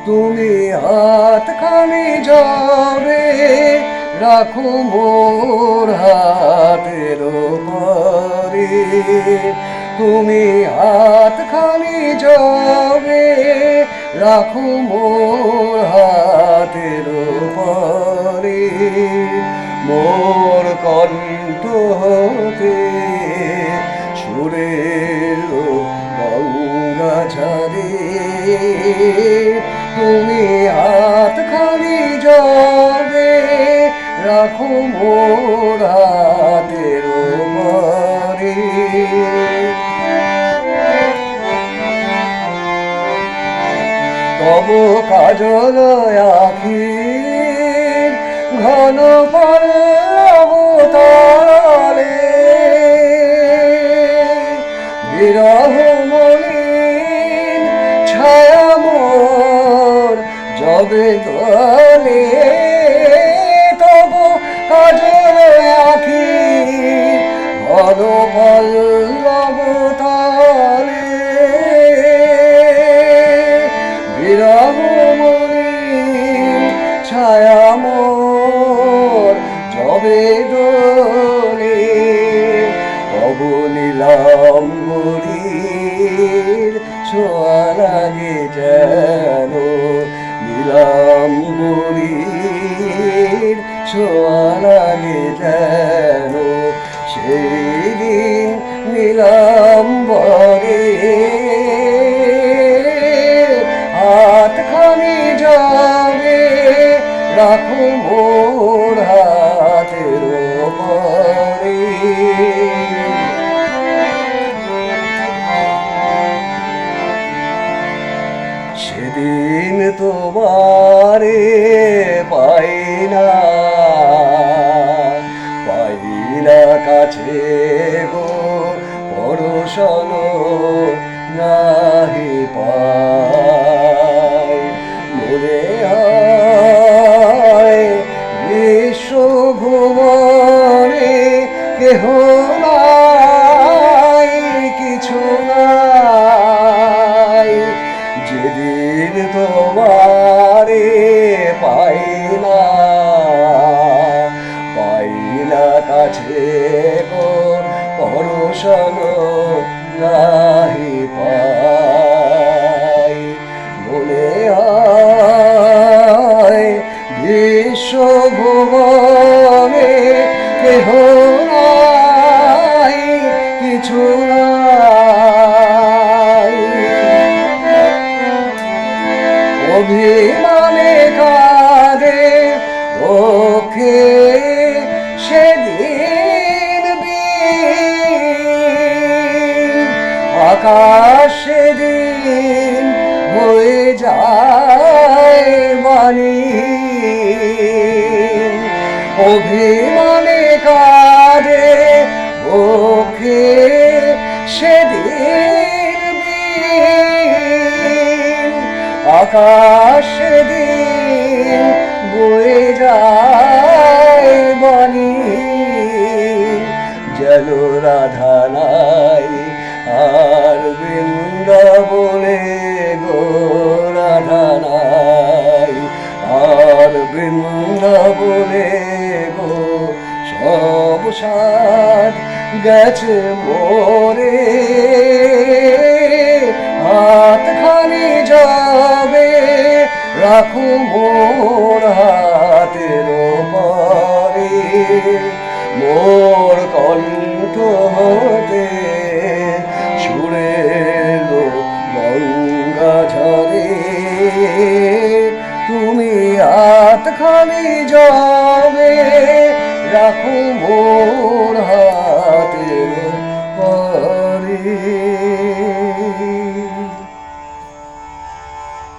তুমি হাতখানি যাবে রাখো মোর হাতের উপরে, তুমি হাতখানি যাবে রাখো মোর হাতের উপরে, মোর কণ্ঠ হতে সুরের গঙ্গা ঝরে, তুমি হাতখানি যাবে রাখো মোর হাতের উপরে। তব কাজল আখির ঘন পল্লব তলে, বিরহ মলিন ছায়া মোর যবে তলে, তব কাজল আখির ঘন পল্লব তলে, বিরহ মলিন ছায়া মোর যবে দোলে, তব নীলাম্বরীর ছোঁয়া লাগে যেন, নীলাম্বরীর ছোঁয়া লাগে যেন, সেই দিন নীলাম্বরে হাতখানি যাবে রাখো মোর হাতের উপরে। সেদিন তোমারে পাই না, পাই না কাছে গো পরশন নাহি পাই, মনে হয় বিশ্ব ভুবনে কেহ নাই, কিছু নাই, যেদিন তোমারে পাই না, পাই না কাছে গো পরশন নাহি পাই, মনে হয় বিশ্ব ভুবনে কেহ নাই, কিছু নাই, অভিমানে কাঁদে দুঃখে সেদিন বিন, আকাশ সেদিন হয়ে যায় বাণী, অভিমানে কাঁদে দুঃখে সেদিন বিন, আকাশ সেদিন বয়ে যায় বাণী, যেন রাধা নাই আর বৃন্দাবনে গো, রাধা নাই আর বৃন্দাবনে গো, সব সাথ গেছে মোরে, হাতখানি যাবে রাখো মোর হাতের উপরে, মোর কণ্ঠ হতে সুরের গঙ্গা ঝরে, তুমি